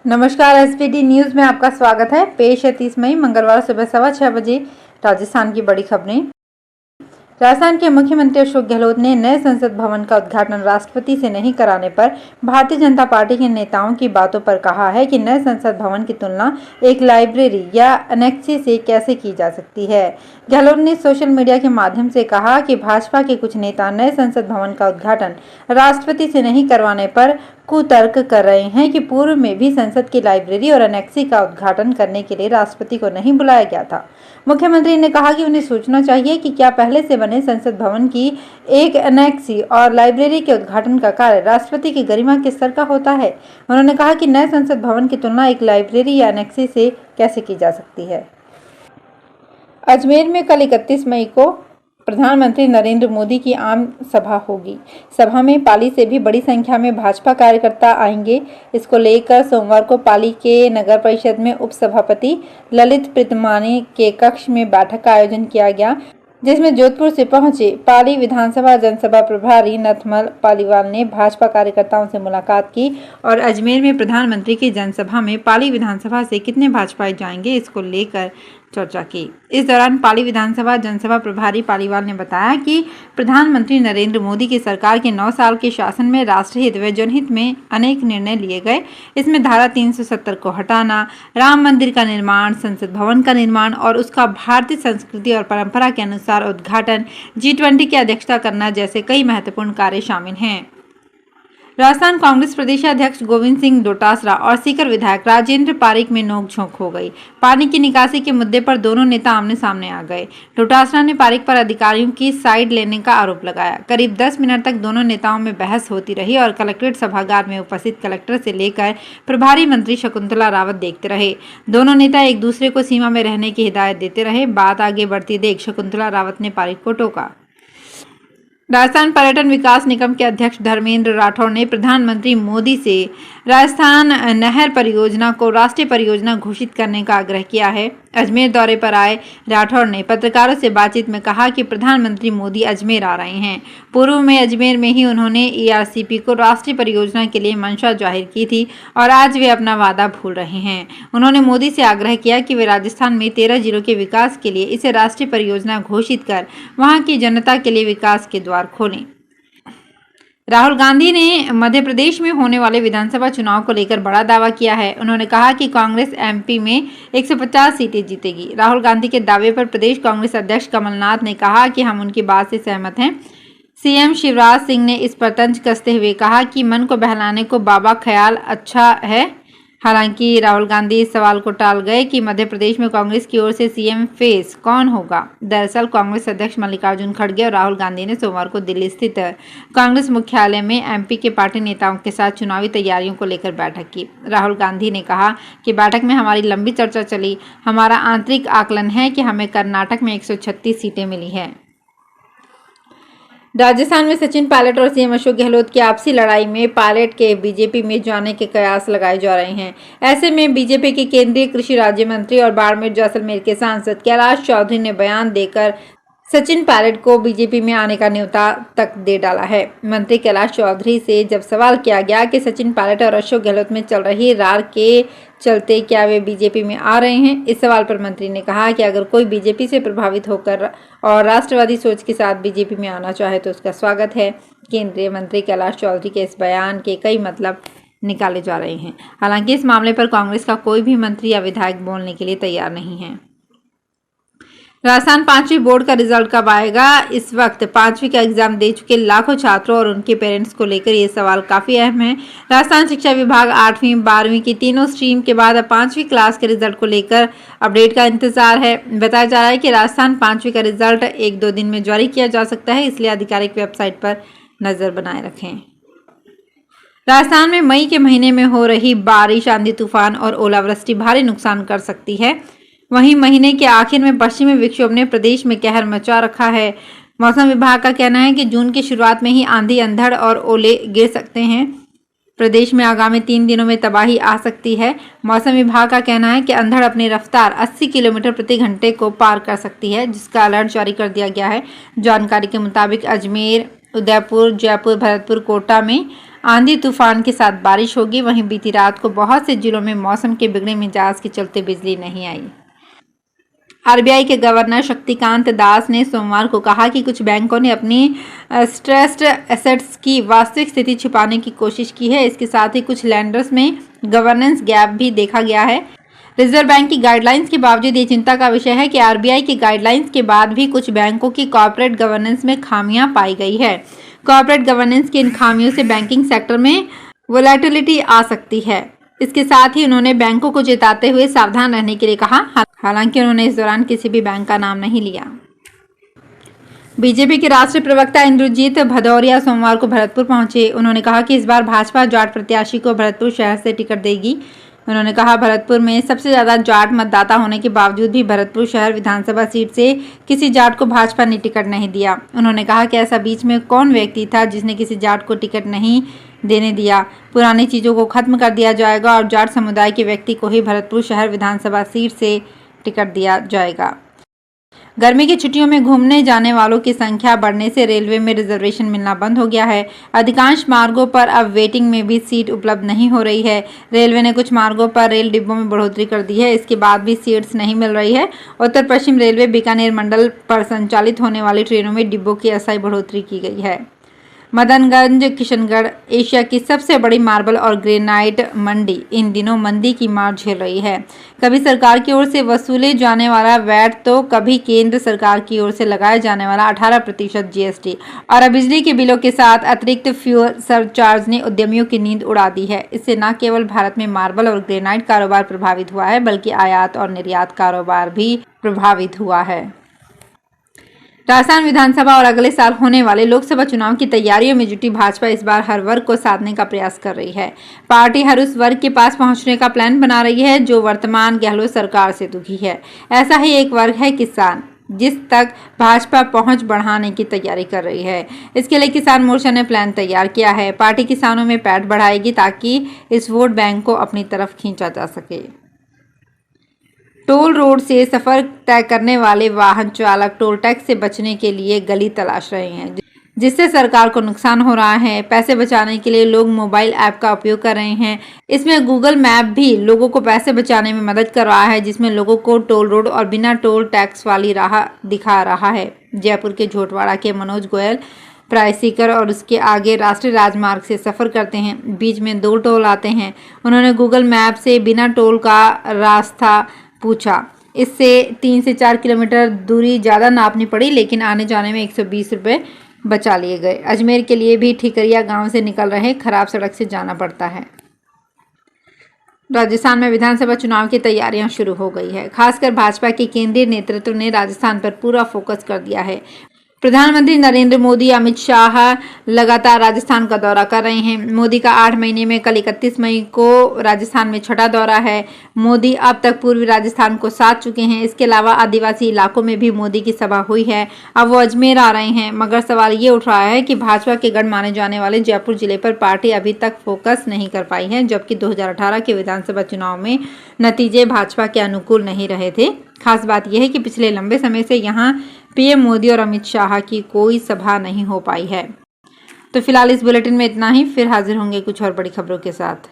नमस्कार, SPD news में आपका स्वागत है। पेश है 30 मई मंगलवार सुबह 6:15 बजे राजस्थान की बड़ी खबरें। राजस्थान के मुख्यमंत्री अशोक गहलोत ने नए संसद भवन का उद्घाटन राष्ट्रपति से नहीं कराने पर भारतीय जनता पार्टी के नेताओं की बातों पर कहा है कि नए संसद भवन की तुलना एक लाइब्रेरी या एनेक्सी से कैसे की जा सकती है। गहलोत ने सोशल मीडिया के माध्यम से कहा कि भाजपा के कुछ नेता नए संसद भवन का उद्घाटन राष्ट्रपति से नहीं करवाने पर कुतर्क कर रहे हैं कि पूर्व में भी संसद की लाइब्रेरी और एनेक्सी का उद्घाटन करने के लिए राष्ट्रपति को नहीं बुलाया गया था। मुख्यमंत्री ने कहा कि उन्हें सोचना चाहिए कि क्या पहले से बने संसद भवन की एक एनेक्सी और लाइब्रेरी के उद्घाटन का कार्य राष्ट्रपति की गरिमा के स्तर का होता है। उन्होंने कहा कि नए संसद भवन की तुलना एक लाइब्रेरी या एनेक्सी से कैसे की जा सकती है। अजमेर में कल 31 मई को प्रधानमंत्री नरेंद्र मोदी की आम सभा होगी। सभा में पाली से भी बड़ी संख्या में भाजपा कार्यकर्ता आएंगे। इसको लेकर सोमवार को पाली के नगर परिषद में उप सभापति ललित प्रीतमानी के कक्ष में बैठक का आयोजन किया गया, जिसमें जोधपुर से पहुंचे पाली विधानसभा जनसभा प्रभारी नथमल पालीवाल ने भाजपा कार्यकर्ताओं से मुलाकात की और अजमेर में प्रधानमंत्री की जनसभा में पाली विधानसभा से कितने भाजपाई जाएंगे, इसको लेकर चर्चा की। इस दौरान पाली विधानसभा जनसभा प्रभारी पालीवाल ने बताया कि प्रधानमंत्री नरेंद्र मोदी की सरकार के 9 साल के शासन में राष्ट्रहित व जनहित में अनेक निर्णय लिए गए। इसमें धारा 370 को हटाना, राम मंदिर का निर्माण, संसद भवन का निर्माण और उसका भारतीय संस्कृति और परंपरा के अनुसार उद्घाटन, G20 की अध्यक्षता करना जैसे कई महत्वपूर्ण कार्य शामिल हैं। राजस्थान कांग्रेस प्रदेशाध्यक्ष गोविंद सिंह डोटासरा और सीकर विधायक राजेंद्र पारीक में नोकझोंक हो गई। पानी की निकासी के मुद्दे पर दोनों नेता आमने सामने आ गए। डोटासरा ने पारीक पर अधिकारियों की साइड लेने का आरोप लगाया। करीब 10 मिनट तक दोनों नेताओं में बहस होती रही और कलेक्ट्रेट सभागार में उपस्थित कलेक्टर से लेकर प्रभारी मंत्री शकुंतला रावत देखते रहे। दोनों नेता एक दूसरे को सीमा में रहने की हिदायत देते रहे। बात आगे बढ़ती देख शकुंतला रावत ने पारीक को टोका। राजस्थान पर्यटन विकास निगम के अध्यक्ष धर्मेंद्र राठौड़ ने प्रधानमंत्री मोदी से राजस्थान नहर परियोजना को राष्ट्रीय परियोजना घोषित करने का आग्रह किया है। अजमेर दौरे पर आए राठौड़ ने पत्रकारों से बातचीत में कहा कि प्रधानमंत्री मोदी अजमेर आ रहे हैं। पूर्व में अजमेर में ही उन्होंने ERCP को राष्ट्रीय परियोजना के लिए मंशा जाहिर की थी और आज वे अपना वादा भूल रहे हैं। उन्होंने मोदी से आग्रह किया कि वे राजस्थान में 13 जिलों के विकास के लिए इसे राष्ट्रीय परियोजना घोषित कर वहां की जनता के लिए विकास के द्वार खोलें। राहुल गांधी ने मध्य प्रदेश में होने वाले विधानसभा चुनाव को लेकर बड़ा दावा किया है। उन्होंने कहा कि कांग्रेस MP में 150 सीटें जीतेगी। राहुल गांधी के दावे पर प्रदेश कांग्रेस अध्यक्ष कमलनाथ ने कहा कि हम उनकी बात से सहमत हैं। CM शिवराज सिंह ने इस पर तंज कसते हुए कहा कि मन को बहलाने को बाबा ख्याल अच्छा है। हालांकि राहुल गांधी इस सवाल को टाल गए कि मध्य प्रदेश में कांग्रेस की ओर से CM फेस कौन होगा। दरअसल कांग्रेस अध्यक्ष मल्लिकार्जुन खड़गे और राहुल गांधी ने सोमवार को दिल्ली स्थित कांग्रेस मुख्यालय में MP के पार्टी नेताओं के साथ चुनावी तैयारियों को लेकर बैठक की। राहुल गांधी ने कहा कि बैठक में हमारी लंबी चर्चा चली। हमारा आंतरिक आकलन है कि हमें कर्नाटक में 136 सीटें मिली हैं। राजस्थान में सचिन पायलट और CM अशोक गहलोत की आपसी लड़ाई में पायलट के बीजेपी में जाने के कयास लगाए जा रहे हैं। ऐसे में बीजेपी के केंद्रीय कृषि राज्य मंत्री और बाड़मेर जैसलमेर के सांसद कैलाश चौधरी ने बयान देकर सचिन पायलट को बीजेपी में आने का न्योता तक दे डाला है। मंत्री कैलाश चौधरी से जब सवाल किया गया कि सचिन पायलट और अशोक गहलोत में चल रही रार के चलते क्या वे बीजेपी में आ रहे हैं, इस सवाल पर मंत्री ने कहा कि अगर कोई बीजेपी से प्रभावित होकर और राष्ट्रवादी सोच के साथ बीजेपी में आना चाहे तो उसका स्वागत है। केंद्रीय मंत्री कैलाश चौधरी के इस बयान के कई मतलब निकाले जा रहे हैं। हालांकि इस मामले पर कांग्रेस का कोई भी मंत्री या विधायक बोलने के लिए तैयार नहीं है। राजस्थान 5वीं बोर्ड का रिजल्ट कब आएगा? इस वक्त 5वीं का एग्जाम दे चुके लाखों छात्रों और उनके पेरेंट्स को लेकर ये सवाल काफी अहम है। राजस्थान शिक्षा विभाग 8वीं 12वीं की तीनों स्ट्रीम के बाद अब 5वीं क्लास के रिजल्ट को लेकर अपडेट का इंतजार है। बताया जा रहा है कि राजस्थान 5वीं का रिजल्ट 1-2 दिन में जारी किया जा सकता है, इसलिए आधिकारिक वेबसाइट पर नजर बनाए रखें। राजस्थान में मई के महीने में हो रही बारिश, आंधी तूफान और ओलावृष्टि भारी नुकसान कर सकती है। वहीं महीने के आखिर में पश्चिमी विक्षोभ ने प्रदेश में कहर मचा रखा है। मौसम विभाग का कहना है कि जून की शुरुआत में ही आंधी, अंधड़ और ओले गिर सकते हैं। प्रदेश में आगामी 3 दिनों में तबाही आ सकती है। मौसम विभाग का कहना है कि अंधड़ अपनी रफ्तार 80 किलोमीटर प्रति घंटे को पार कर सकती है, जिसका अलर्ट जारी कर दिया गया है। जानकारी के मुताबिक अजमेर, उदयपुर, जयपुर, भरतपुर, कोटा में आंधी तूफान के साथ बारिश होगी। वहीं बीती रात को बहुत से जिलों में मौसम के बिगड़े मिजाज के चलते बिजली नहीं आई। आरबीआई के गवर्नर शक्तिकांत दास ने सोमवार को कहा कि कुछ बैंकों ने अपनी स्ट्रेस्ड एसेट्स की वास्तविक स्थिति छिपाने की कोशिश की है। इसके साथ ही कुछ लैंडर्स में गवर्नेंस गैप भी देखा गया है। रिजर्व बैंक की गाइडलाइंस के बावजूद ये चिंता का विषय है कि आरबीआई की गाइडलाइंस के बाद भी कुछ बैंकों की कॉर्पोरेट गवर्नेंस में खामियां पाई गई है। कॉर्पोरेट गवर्नेंस की इन खामियों से बैंकिंग सेक्टर में वोलेटिलिटी आ सकती है। इसके साथ ही उन्होंने बैंकों को चेताते हुए सावधान रहने के लिए कहा। हालांकि उन्होंने इस दौरान किसी भी बैंक का नाम नहीं लिया। बीजेपी के राष्ट्रीय प्रवक्ता इंद्रजीत भदौरिया सोमवार को भरतपुर पहुंचे। उन्होंने कहा कि इस बार भाजपा जाट प्रत्याशी को भरतपुर शहर से टिकट देगी। उन्होंने कहा, भरतपुर में सबसे ज्यादा जाट मतदाता होने के बावजूद भी भरतपुर शहर विधानसभा सीट से किसी जाट को भाजपा ने टिकट नहीं दिया। उन्होंने कहा कि ऐसा बीच में कौन व्यक्ति था जिसने किसी जाट को टिकट नहीं देने दिया। पुरानी चीजों को खत्म कर दिया जाएगा और जाट समुदाय के व्यक्ति को ही भरतपुर शहर विधानसभा सीट से टिकट दिया जाएगा। गर्मी की छुट्टियों में घूमने जाने वालों की संख्या बढ़ने से रेलवे में रिजर्वेशन मिलना बंद हो गया है। अधिकांश मार्गों पर अब वेटिंग में भी सीट उपलब्ध नहीं हो रही है। रेलवे ने कुछ मार्गों पर रेल डिब्बों में बढ़ोतरी कर दी है। इसके बाद भी सीट्स नहीं मिल रही है। उत्तर पश्चिम रेलवे बीकानेर मंडल पर संचालित होने वाली ट्रेनों में डिब्बों की अस्थायी बढ़ोतरी की गई है। मदनगंज किशनगढ़ एशिया की सबसे बड़ी मार्बल और ग्रेनाइट मंडी इन दिनों मंदी की मार झेल रही है। कभी सरकार की ओर से वसूले जाने वाला वैट तो कभी केंद्र सरकार की ओर से लगाए जाने वाला 18% जीएसटी और अब बिजली के बिलों के साथ अतिरिक्त फ्यूल सरचार्ज ने उद्यमियों की नींद उड़ा दी है। इससे न केवल भारत में मार्बल और ग्रेनाइट कारोबार प्रभावित हुआ है बल्कि आयात और निर्यात कारोबार भी प्रभावित हुआ है। राजस्थान विधानसभा और अगले साल होने वाले लोकसभा चुनाव की तैयारियों में जुटी भाजपा इस बार हर वर्ग को साधने का प्रयास कर रही है। पार्टी हर उस वर्ग के पास पहुंचने का प्लान बना रही है जो वर्तमान गहलोत सरकार से दुखी है। ऐसा ही एक वर्ग है किसान, जिस तक भाजपा पहुंच बढ़ाने की तैयारी कर रही है। इसके लिए किसान मोर्चा ने प्लान तैयार किया है। पार्टी किसानों में पैठ बढ़ाएगी ताकि इस वोट बैंक को अपनी तरफ खींचा जा सके। टोल रोड से सफर तय करने वाले वाहन चालक टोल टैक्स से बचने के लिए गली तलाश रहे हैं, जिससे सरकार को नुकसान हो रहा है। पैसे बचाने के लिए लोग मोबाइल ऐप का उपयोग कर रहे हैं। इसमें गूगल मैप भी लोगों को पैसे बचाने में मदद कर रहा है, जिसमें लोगों को टोल रोड और बिना टोल टैक्स वाली राह दिखा रहा है। जयपुर के झोटवाड़ा के मनोज गोयल प्रायसीकर और उसके आगे राष्ट्रीय राजमार्ग से सफर करते हैं। बीच में 2 टोल आते हैं। उन्होंने गूगल मैप से बिना टोल का रास्ता पूछा। इससे 3 से 4 किलोमीटर दूरी ज़्यादा नापनी पड़ी, लेकिन आने जाने में 120 रुपये बचा लिए गए। अजमेर के लिए भी ठिकरिया गांव से निकल रहे खराब सड़क से जाना पड़ता है। राजस्थान में विधानसभा चुनाव की तैयारियां शुरू हो गई है। खासकर भाजपा के केंद्रीय नेतृत्व ने राजस्थान पर पूरा फोकस कर दिया है। प्रधानमंत्री नरेंद्र मोदी, अमित शाह लगातार राजस्थान का दौरा कर रहे हैं। मोदी का 8 महीने में कल 31 मई को राजस्थान में छठा दौरा है। मोदी अब तक पूर्वी राजस्थान को साध चुके हैं। इसके अलावा आदिवासी इलाकों में भी मोदी की सभा हुई है। अब वो अजमेर आ रहे हैं। मगर सवाल ये उठ रहा है कि भाजपा के गढ़ माने जाने वाले जयपुर जिले पर पार्टी अभी तक फोकस नहीं कर पाई है, जबकि 2018 के विधानसभा चुनाव में नतीजे भाजपा के अनुकूल नहीं रहे थे। खास बात यह है कि पिछले लंबे समय से यहाँ पीएम मोदी और अमित शाह की कोई सभा नहीं हो पाई है। तो फिलहाल इस बुलेटिन में इतना ही। फिर हाजिर होंगे कुछ और बड़ी खबरों के साथ।